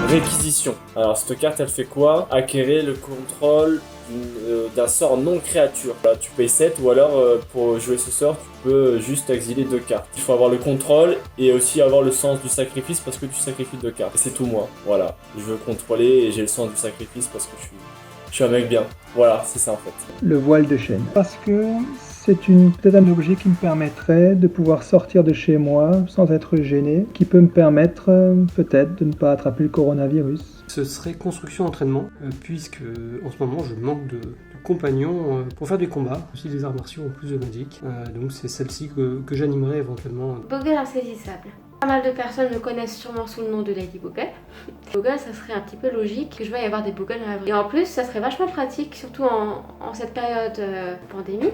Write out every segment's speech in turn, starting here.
Réquisition. Alors cette carte elle fait quoi? Acquérir le contrôle d'un sort non créature. Là, tu payes 7 ou alors pour jouer ce sort tu peux juste exiler 2 cartes. Il faut avoir le contrôle et aussi avoir le sens du sacrifice parce que tu sacrifies 2 cartes. Et c'est tout moi. Voilà. Je veux contrôler et j'ai le sens du sacrifice parce que je suis un mec bien. Voilà, c'est ça en fait. Le voile de chêne. Parce que c'est peut-être un objet qui me permettrait de pouvoir sortir de chez moi sans être gêné, qui peut me permettre peut-être de ne pas attraper le coronavirus. Ce serait construction entraînement, puisque en ce moment je manque de compagnons pour faire du combat, aussi des arts martiaux en plus de Magic. Donc c'est celle-ci que j'animerai éventuellement. Bogle insaisissable. Pas mal de personnes me connaissent sûrement sous le nom de Lady Bogle. Bogle, ça serait un petit peu logique que je veuille avoir des Bogle dans la vraie vie. Et en plus, ça serait vachement pratique, surtout en cette période pandémie.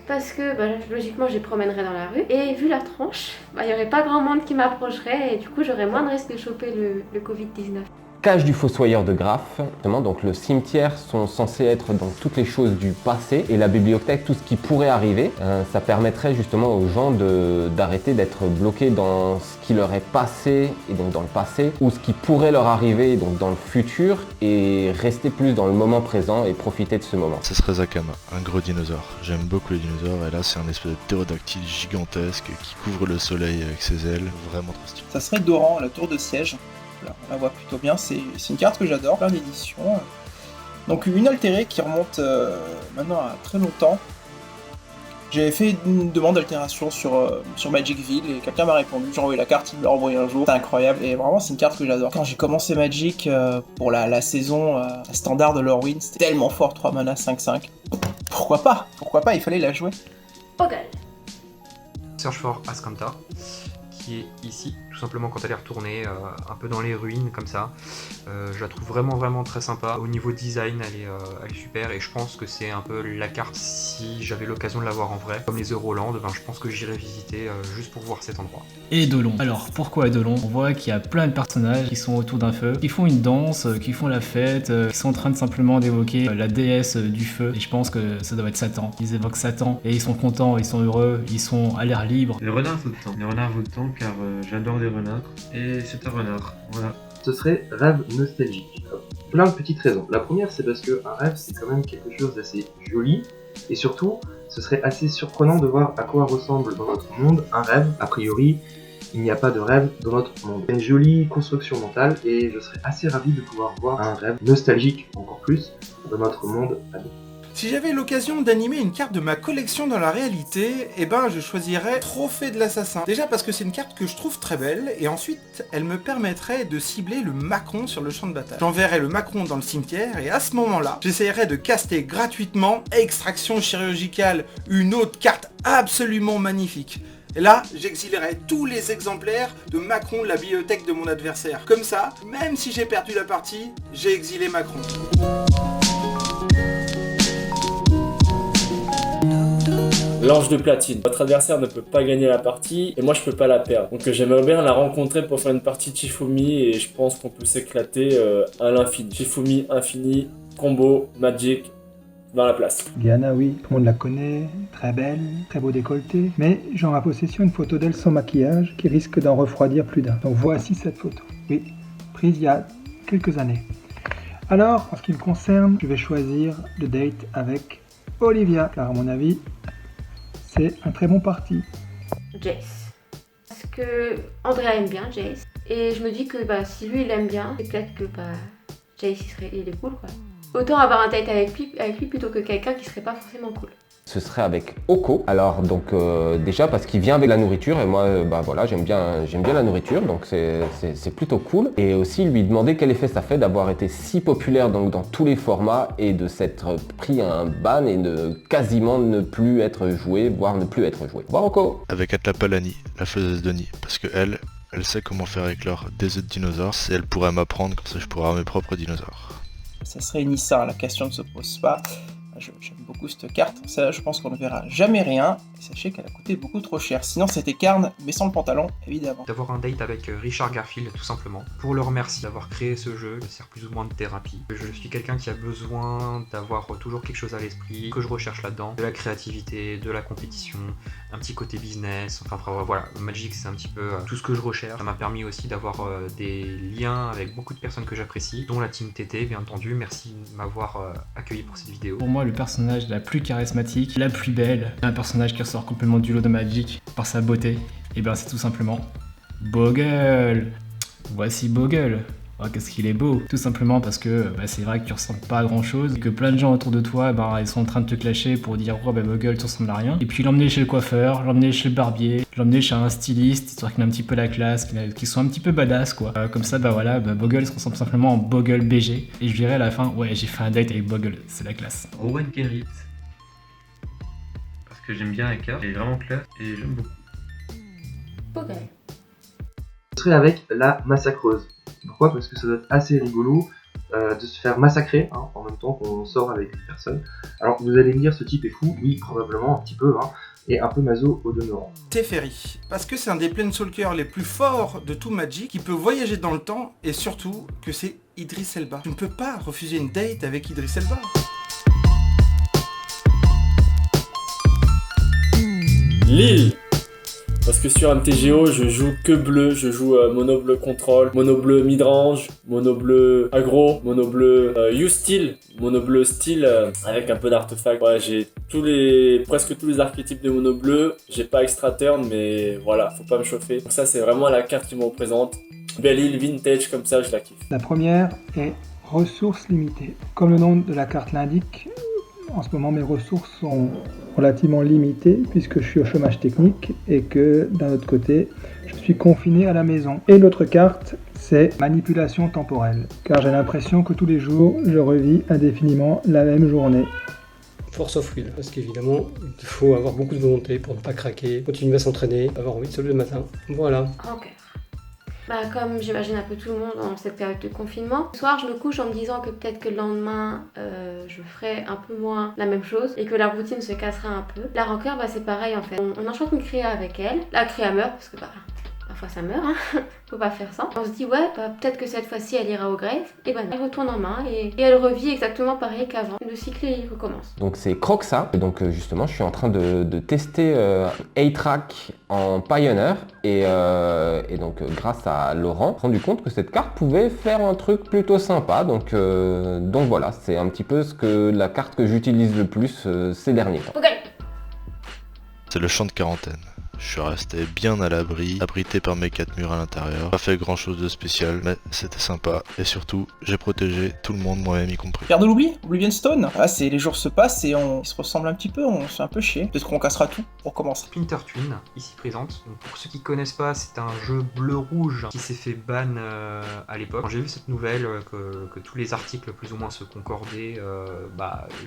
Parce que logiquement je les promènerais dans la rue et vu la tranche, il n'y aurait pas grand monde qui m'approcherait et du coup j'aurais moins de risque de choper le Covid-19. Cage du fossoyeur de Graphe. Donc le cimetière sont censés être dans toutes les choses du passé et la bibliothèque tout ce qui pourrait arriver. Ça permettrait justement aux gens d'arrêter d'être bloqués dans ce qui leur est passé et donc dans le passé ou ce qui pourrait leur arriver donc dans le futur et rester plus dans le moment présent et profiter de ce moment. Ce serait Zakama, un gros dinosaure. J'aime beaucoup les dinosaures et là c'est un espèce de ptérodactyle gigantesque qui couvre le soleil avec ses ailes, vraiment trop stylé. Ça serait Doran, la tour de siège. Là, on la voit plutôt bien, c'est une carte que j'adore, plein d'éditions. Donc une altérée qui remonte maintenant à très longtemps. J'avais fait une demande d'altération sur Magicville et quelqu'un m'a répondu, j'ai envoyé la carte, il me l'a envoyé un jour, c'est incroyable et vraiment c'est une carte que j'adore. Quand j'ai commencé Magic pour la saison standard de Lorwyn, c'était tellement fort, 3 mana 5-5. Pourquoi pas, il fallait la jouer. Bogle. Search for Azcanta, qui est ici, tout simplement quand elle est retournée un peu dans les ruines comme ça. Je la trouve vraiment très sympa. Au niveau design, elle est super et je pense que c'est un peu la carte si j'avais l'occasion de la voir en vrai. Comme les Euroland, je pense que j'irai visiter juste pour voir cet endroit. Et Eidolon. Alors pourquoi Eidolon? On voit qu'il y a plein de personnages qui sont autour d'un feu, qui font une danse, qui font la fête, qui sont en train de simplement d'évoquer la déesse du feu. Et je pense que ça doit être Satan. Ils évoquent Satan et ils sont contents, ils sont heureux, ils sont à l'air libre. Le renard vogue-temps. Le renard vogue-temps car j'adore les renards et c'est un renard. Voilà. Ce serait rêve nostalgique. Plein de petites raisons. La première, c'est parce qu'un rêve, c'est quand même quelque chose d'assez joli, et surtout, ce serait assez surprenant de voir à quoi ressemble dans notre monde un rêve. A priori, il n'y a pas de rêve dans notre monde. C'est une jolie construction mentale, et je serais assez ravi de pouvoir voir un rêve nostalgique, encore plus, dans notre monde à nous. Si j'avais l'occasion d'animer une carte de ma collection dans la réalité, je choisirais Trophée de l'Assassin. Déjà parce que c'est une carte que je trouve très belle, et ensuite, elle me permettrait de cibler le Macron sur le champ de bataille. J'enverrais le Macron dans le cimetière, et à ce moment-là, j'essayerais de caster gratuitement Extraction chirurgicale, une autre carte absolument magnifique. Et là, j'exilerai tous les exemplaires de Macron de la bibliothèque de mon adversaire. Comme ça, même si j'ai perdu la partie, j'ai exilé Macron. L'ange de platine. Votre adversaire ne peut pas gagner la partie et moi je peux pas la perdre. Donc j'aimerais bien la rencontrer pour faire une partie de Shifumi et je pense qu'on peut s'éclater à l'infini. Shifumi, infini, combo, Magic, dans la place. Diana, oui, tout le monde la connaît, très belle, très beau décolleté, mais j'ai en ma possession une photo d'elle sans maquillage qui risque d'en refroidir plus d'un. Donc voici cette photo. Oui, prise il y a quelques années. Alors, en ce qui me concerne, je vais choisir le date avec Olivia, car à mon avis, c'est un très bon parti. Jace. Parce que Andrea aime bien Jace. Et je me dis que si lui il aime bien, c'est peut-être que Jace il est cool quoi. Autant avoir un date avec lui plutôt que quelqu'un qui serait pas forcément cool. Ce serait avec Oko. Alors donc déjà parce qu'il vient avec la nourriture et moi voilà j'aime bien la nourriture donc c'est plutôt cool. Et aussi lui demander quel effet ça fait d'avoir été si populaire donc dans tous les formats et de s'être pris un ban et de quasiment ne plus être joué, voire ne plus être joué. Bon Oko. Avec Atlapalani, la faiseuse de nid, parce que elle sait comment faire éclore des œufs de dinosaures et elle pourrait m'apprendre comme ça je pourrais avoir mes propres dinosaures. Ça serait Nissa, la question ne se pose pas. J'aime beaucoup cette carte, ça je pense qu'on ne verra jamais rien. sachez qu'elle a coûté beaucoup trop cher. Sinon c'était Carne, mais sans le pantalon, évidemment. D'avoir un date avec Richard Garfield, tout simplement, pour le remercier d'avoir créé ce jeu, il sert plus ou moins de thérapie. Je suis quelqu'un qui a besoin d'avoir toujours quelque chose à l'esprit, que je recherche là-dedans, de la créativité, de la compétition, un petit côté business, enfin voilà, Magic c'est un petit peu tout ce que je recherche. Ça m'a permis aussi d'avoir des liens avec beaucoup de personnes que j'apprécie, dont la team TT, bien entendu. Merci de m'avoir accueilli pour cette vidéo. Pour moi, le personnage la plus charismatique, la plus belle, un personnage qui ressort complètement du lot de Magic par sa beauté, et bien c'est tout simplement Boggle. Voici Boggle. Oh, qu'est-ce qu'il est beau. Tout simplement parce que c'est vrai que tu ressembles pas à grand chose, que plein de gens autour de toi ils sont en train de te clasher pour dire oh Boggle tu ressembles à rien. Et puis l'emmener chez le coiffeur, l'emmener chez le barbier, l'emmener chez un styliste, histoire qu'il ait un petit peu la classe, qu'il soit un petit peu badass quoi. Comme ça Boggle se ressemble simplement en Boggle BG. Et je dirais à la fin ouais j'ai fait un date avec Boggle, c'est la classe. Rowan Kenrit. Parce que j'aime bien la carte, elle est vraiment classe et j'aime beaucoup. Boggle. Je serai avec la massacreuse. Pourquoi ? Parce que ça doit être assez rigolo de se faire massacrer en même temps qu'on sort avec une personne. Alors vous allez me dire ce type est fou, oui probablement un petit peu, et un peu maso au demeurant. Teferi, parce que c'est un des Planeswalkers les plus forts de tout Magic, qui peut voyager dans le temps, et surtout que c'est Idris Elba. Tu ne peux pas refuser une date avec Idris Elba. Lille. Parce que sur MTGO, je joue que bleu, je joue mono bleu contrôle, mono bleu midrange, mono bleu aggro, mono bleu U-Steel, mono bleu style avec un peu d'artefact. Ouais, j'ai presque tous les archétypes de mono bleu. J'ai pas extra turn, mais voilà, faut pas me chauffer. Donc ça, c'est vraiment la carte qui me représente. Belle île, vintage, comme ça, je la kiffe. La première est ressources limitées. Comme le nom de la carte l'indique, en ce moment mes ressources sont relativement limitées puisque je suis au chômage technique et que d'un autre côté je suis confiné à la maison. Et l'autre carte c'est manipulation temporelle car j'ai l'impression que tous les jours je revis indéfiniment la même journée. Force of Will, parce qu'évidemment, il faut avoir beaucoup de volonté pour ne pas craquer, continuer à s'entraîner, avoir envie de se lever le matin. Voilà. Rancœur. Comme j'imagine un peu tout le monde en cette période de confinement, ce soir je me couche en me disant que peut-être que le lendemain je ferai un peu moins la même chose et que la routine se cassera un peu. La rancœur, c'est pareil en fait. On enchante une créa avec elle, la créa meurt parce que parfois ça meurt, faut pas faire ça. On se dit peut-être que cette fois-ci elle ira au grave, et non, elle retourne en main et elle revit exactement pareil qu'avant. Le cycle il recommence. Donc c'est Croxa, et donc justement je suis en train de tester A-Track en Pioneer et donc grâce à Laurent, rendu compte que cette carte pouvait faire un truc plutôt sympa, donc voilà, c'est un petit peu la carte que j'utilise le plus ces derniers temps. Okay. C'est le champ de quarantaine. Je suis resté bien à l'abri, abrité par mes 4 murs à l'intérieur. Pas fait grand chose de spécial, mais c'était sympa. Et surtout, j'ai protégé tout le monde, moi-même y compris. Pierre de l'oubli, Oblivion Stone. Les jours se passent et ils se ressemblent un petit peu, on se fait un peu chier. Peut-être qu'on cassera tout pour commencer. Splinter Twin, ici présente. Donc, pour ceux qui connaissent pas, c'est un jeu bleu-rouge qui s'est fait ban à l'époque. Quand j'ai vu cette nouvelle, que tous les articles plus ou moins se concordaient,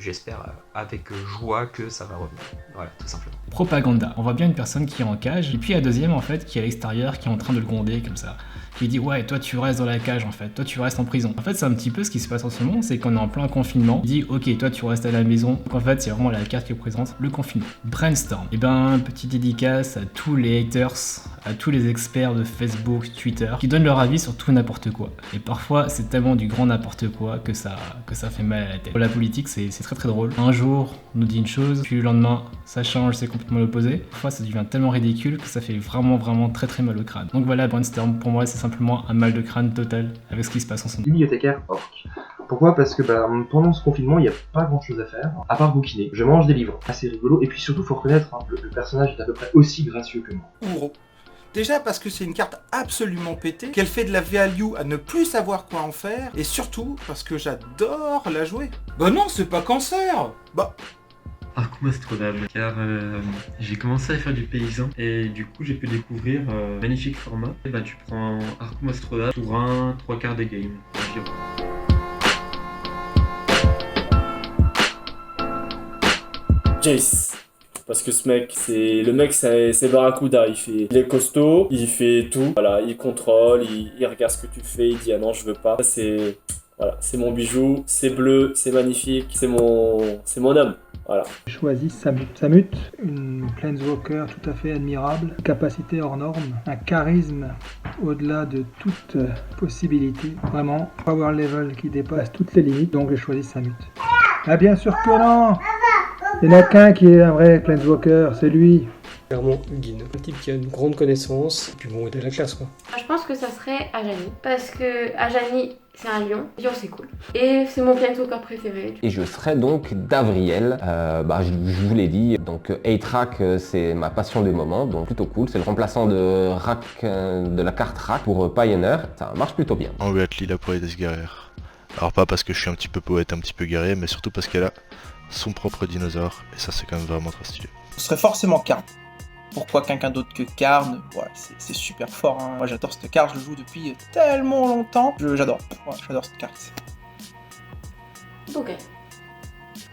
j'espère avec joie que ça va revenir. Voilà, tout simplement. Propaganda. On voit bien une personne qui est en cage, et puis la deuxième en fait qui est à l'extérieur, qui est en train de le gronder comme ça, qui dit ouais toi tu restes dans la cage en fait, toi tu restes en prison. En fait c'est un petit peu ce qui se passe en ce moment, c'est qu'on est en plein confinement, il dit ok toi tu restes à la maison, donc en fait c'est vraiment la carte qui représente le confinement. Brainstorm, et petite dédicace à tous les haters, à tous les experts de Facebook, Twitter, qui donnent leur avis sur tout n'importe quoi. Et parfois c'est tellement du grand n'importe quoi que ça fait mal à la tête. Pour la politique c'est très très drôle. Un jour on nous dit une chose, puis le lendemain ça change, c'est complètement l'opposé. Parfois ça devient tellement ridicule que ça fait vraiment très très mal au crâne. Donc voilà, Brainstorm pour moi c'est simplement un mal de crâne total avec ce qui se passe en ce moment. Bibliothécaire orc. Pourquoi ? Parce que pendant ce confinement, il n'y a pas grand chose à faire, à part bouquiner. Je mange des livres, assez rigolo, et puis surtout, faut reconnaître, le personnage est à peu près aussi gracieux que moi. Ouro. Déjà parce que c'est une carte absolument pétée, qu'elle fait de la value à ne plus savoir quoi en faire, et surtout parce que j'adore la jouer. Non, c'est pas cancer. Arcum Astrodable, car j'ai commencé à faire du paysan et du coup j'ai pu découvrir magnifique format. Tu prends Arcum Astrodable, tour 1, 3/4 des games. Jace. Parce que ce mec, c'est Barracuda, il est costaud, il fait tout, voilà, il contrôle, il regarde ce que tu fais, il dit ah non je veux pas. C'est Voilà, c'est mon bijou, c'est bleu, c'est magnifique, c'est mon homme. Voilà. J'ai choisi Samut. Samut, une Planeswalker tout à fait admirable, capacité hors norme, un charisme au-delà de toute possibilité. Vraiment, power level qui dépasse toutes les limites, donc j'ai choisi Samut. Ah bien sûr que non! Il n'y en a qu'un qui est un vrai Planeswalker, c'est lui. Clairement, Hugin. Un type qui a une grande connaissance, et puis bon, il est de la classe quoi. Je pense que ça serait Ajani, parce que Ajani, c'est un lion. Lion, c'est cool. Et c'est mon Planeswalker préféré. Et je serai donc Davriel. Je vous l'ai dit, donc A-Track, c'est ma passion du moment, donc plutôt cool. C'est le remplaçant de la carte Rack pour Pioneer. Ça marche plutôt bien. En Atli, la poétesse guerrière. Alors pas parce que je suis un petit peu poète, un petit peu guerrier, mais surtout parce qu'elle a son propre dinosaure. Et ça, c'est quand même vraiment très stylé. Ce serait forcément Karn. Pourquoi quelqu'un d'autre que Karn? Voilà, c'est super fort. Hein. Moi j'adore cette carte, je le joue depuis tellement longtemps. J'adore. Ouais, j'adore cette carte. Ok.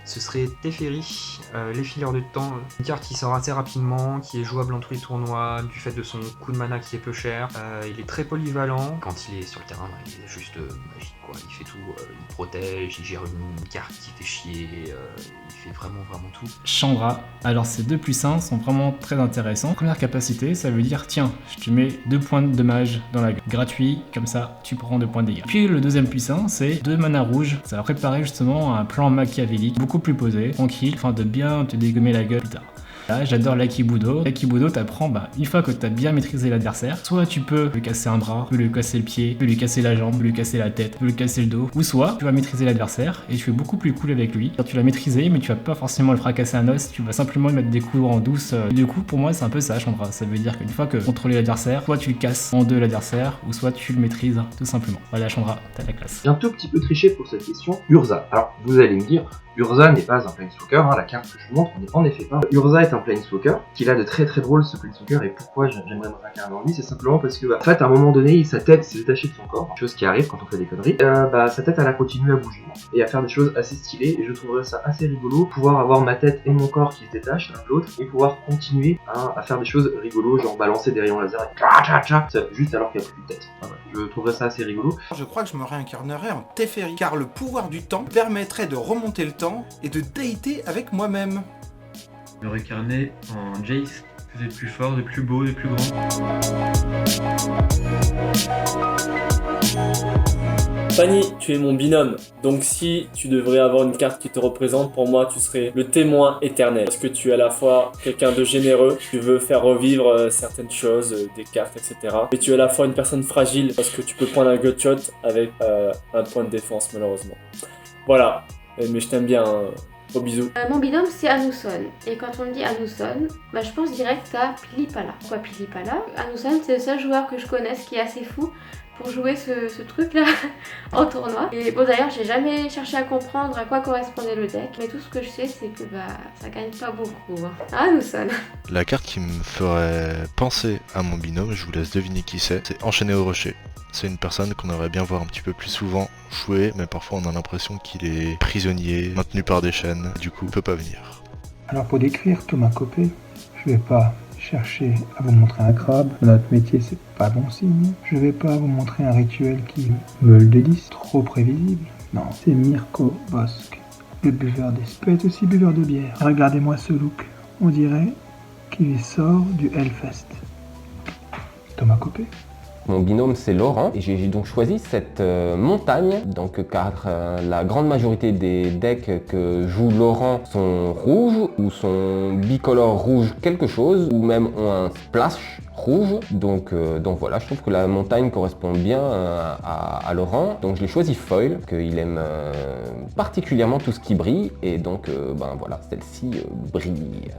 Ce serait Teferi, les fileurs de temps, une carte qui sort assez rapidement, qui est jouable dans tous les tournois, du fait de son coup de mana qui est peu cher. Il est très polyvalent, quand il est sur le terrain, il est juste magique quoi, il fait tout, il protège, il gère une carte qui fait chier, il fait vraiment tout. Chandra, alors ces 2+1 sont vraiment très intéressants. Première capacité, ça veut dire tiens, je te mets 2 points de dommage dans la gueule. Gratuit, comme ça tu prends 2 points de dégâts. Puis le deuxième +1, c'est 2 mana rouges. Ça va préparer justement un plan machiavélique, beaucoup plus posé, tranquille, afin de bien te dégommer la gueule plus tard. Là, j'adore l'Akibudo. L'Akibudo t'apprend, une fois que t'as bien maîtrisé l'adversaire, soit tu peux lui casser un bras, tu peux lui casser le pied, tu peux lui casser la jambe, lui casser la tête, tu peux lui casser le dos, ou soit tu vas maîtriser l'adversaire et tu es beaucoup plus cool avec lui. Quand tu l'as maîtrisé, mais tu vas pas forcément le fracasser un os, tu vas simplement lui mettre des coups en douce. Et du coup, pour moi, c'est un peu ça, Chandra. Ça veut dire qu'une fois que tu contrôles l'adversaire, soit tu le casses en deux l'adversaire, ou soit tu le maîtrises tout simplement. Voilà, Chandra, t'as la classe. J'ai un tout petit peu triché pour cette question. Urza. Alors, vous allez me dire, Urza n'est pas un Planeswalker, hein, la carte que je vous montre n'est en effet pas. Urza est un Planeswalker, qu'il a de très très drôle ce Planeswalker, et pourquoi j'aimerais me réincarner en lui, c'est simplement parce que, en fait, à un moment donné, sa tête s'est détachée de son corps, chose qui arrive quand on fait des conneries, sa tête elle a continué à bouger, et à faire des choses assez stylées, et je trouverais ça assez rigolo, pouvoir avoir ma tête et mon corps qui se détachent l'un de l'autre, et pouvoir continuer à faire des choses rigolos, genre balancer des rayons laser, et juste alors qu'il n'y a plus de tête. Voilà. Je trouverais ça assez rigolo. Je crois que je me réincarnerais en Teferi, car le pouvoir du temps permettrait de remonter le temps et de dater avec moi-même. Je me réincarner en Jace, de plus fort, de plus beau, de plus grand. Fanny, tu es mon binôme, donc si tu devrais avoir une carte qui te représente, pour moi tu serais le témoin éternel. Parce que tu es à la fois quelqu'un de généreux, tu veux faire revivre certaines choses, des cartes, etc. Mais tu es à la fois une personne fragile, parce que tu peux prendre un gutshot avec un point de défense malheureusement. Voilà, mais je t'aime bien, gros bisous. Mon binôme c'est Anouson, et quand on me dit Anouson, je pense direct à Pilipala. Pourquoi Pilipala? Anouson c'est le seul joueur que je connaisse qui est assez fou pour jouer ce truc là en tournoi. Et bon d'ailleurs j'ai jamais cherché à comprendre à quoi correspondait le deck, mais tout ce que je sais c'est que ça gagne pas beaucoup. Ah nous sommes. La carte qui me ferait penser à mon binôme, je vous laisse deviner qui c'est Enchaîné au Rocher. C'est une personne qu'on aimerait bien voir un petit peu plus souvent jouer, mais parfois on a l'impression qu'il est prisonnier, maintenu par des chaînes, du coup il peut pas venir. Alors pour décrire Thomas Copé, je vais pas chercher à vous montrer un crabe, notre métier c'est pas bon signe. Je vais pas vous montrer un rituel qui meule des 10, trop prévisible. Non, c'est Mirko Bosk, le buveur d'esprit, peut être aussi buveur de bière. Regardez-moi ce look, on dirait qu'il sort du Hellfest. Thomas Copé. Mon binôme c'est Laurent et j'ai donc choisi cette montagne, donc car la grande majorité des decks que joue Laurent sont rouges ou sont bicolores rouge quelque chose ou même ont un splash rouge, donc voilà, je trouve que la montagne correspond bien à Laurent, donc je l'ai choisi foil, qu'il aime particulièrement tout ce qui brille et donc voilà, celle-ci brille.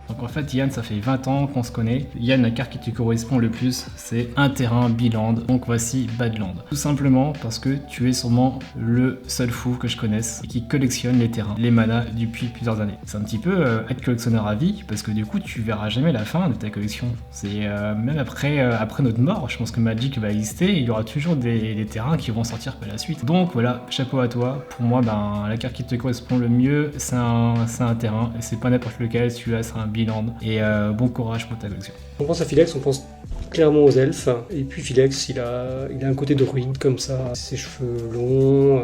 Donc en fait Yann, ça fait 20 ans qu'on se connaît. Yann, la carte qui te correspond le plus, c'est un terrain biland, donc voici Badland. Tout simplement parce que tu es sûrement le seul fou que je connaisse qui collectionne les terrains, les manas depuis plusieurs années. C'est un petit peu être collectionneur à vie, parce que du coup tu verras jamais la fin de ta collection. C'est même après notre mort, je pense que Magic va exister et il y aura toujours des terrains qui vont sortir par la suite. Donc voilà, chapeau à toi. Pour moi, la carte qui te correspond le mieux, c'est un terrain. Et c'est pas n'importe lequel, celui-là c'est un biland. Et bon courage pour ta collection. On pense à Philex, on pense clairement aux elfes. Et puis Philex, il a un côté druide comme ça, ses cheveux longs,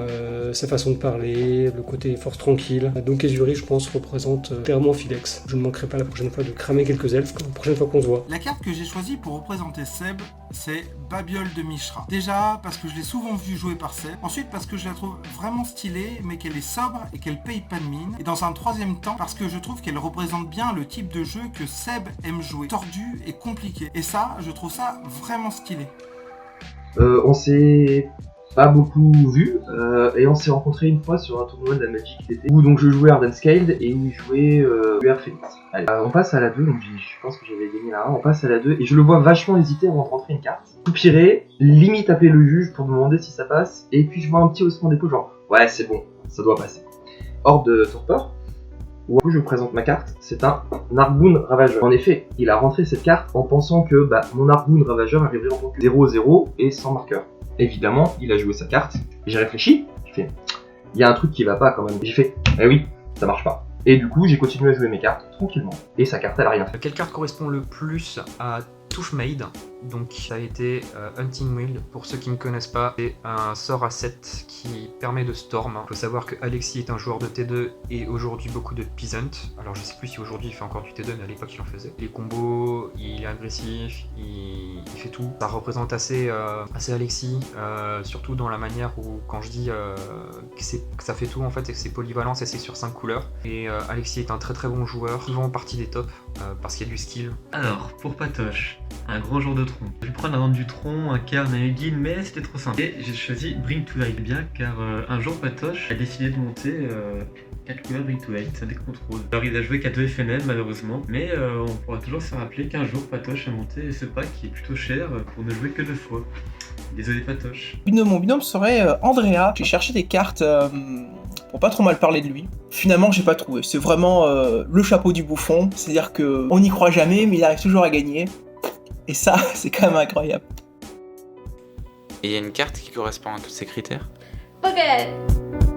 sa façon de parler, le côté force tranquille. Donc Ezuri, je pense, représente clairement Philex. Je ne manquerai pas la prochaine fois de cramer quelques elfes la prochaine fois qu'on se voit. La carte que j'ai choisie pour représenter Seb, c'est Babiole de Mishra. Déjà parce que je l'ai souvent vu jouer par Seb, ensuite parce que je la trouve vraiment stylée, mais qu'elle est sobre et qu'elle paye pas de mine, et dans un troisième temps parce que je trouve qu'elle représente bien le type de jeu que Seb aime jouer, tordu et compliqué. Et ça, je trouve ça vraiment stylé. On s'est pas beaucoup vu, et on s'est rencontrés une fois sur un tournoi de la Magic d'été, où donc je jouais Arden Scaled et où il jouait UR Phoenix. Allez, on passe à la 2, donc je pense que j'avais gagné la 1, on passe à la 2, et je le vois vachement hésiter avant de rentrer une carte. Soupirer, limite appeler le juge pour demander si ça passe, et puis je vois un petit haussement d'épaule genre, ouais c'est bon, ça doit passer. Hors de torpeur, où je présente ma carte, c'est un Nargboon Ravageur. En effet, il a rentré cette carte en pensant que mon Nargboon Ravageur arriverait en tant que 0-0 et sans marqueur. Évidemment, il a joué sa carte, et j'ai réfléchi, j'ai fait, il y a un truc qui va pas quand même. Et j'ai fait, eh oui, ça marche pas. Et du coup, j'ai continué à jouer mes cartes tranquillement, et sa carte, elle a rien fait. Quelle carte correspond le plus à Toughmaid? Donc ça a été Hunting Wild. Pour ceux qui ne connaissent pas, c'est un sort à 7 qui permet de storm. Il faut savoir que Alexis est un joueur de T2 et aujourd'hui beaucoup de Peasant. Alors je sais plus si aujourd'hui il fait encore du T2, mais à l'époque il en faisait. Les combos, il est agressif, il fait tout. Ça représente assez Alexis, surtout dans la manière où quand je dis que ça fait tout en fait, c'est que c'est polyvalent et c'est sur 5 couleurs. Et Alexis est un très très bon joueur, souvent en partie des tops, parce qu'il y a du skill. Alors, pour Patoche, un grand joueur de tronc. Je vais prendre un Rente du tronc, un Cairn, un Hugin, mais c'était trop simple. Et j'ai choisi Bring to Light, bien, car un jour Patoche a décidé de monter 4 couleurs Bring to Light, ça décontrôle. Alors il a joué qu'à 2 FNL malheureusement, mais on pourra toujours se rappeler qu'un jour Patoche a monté ce pack qui est plutôt cher pour ne jouer que 2 fois. Désolé Patoche. Mon binôme serait Andrea. J'ai cherché des cartes pour pas trop mal parler de lui. Finalement, j'ai pas trouvé. C'est vraiment le chapeau du bouffon. C'est-à-dire qu'on n'y croit jamais, mais il arrive toujours à gagner. Et ça, c'est quand même incroyable. Et il y a une carte qui correspond à tous ces critères? Ok.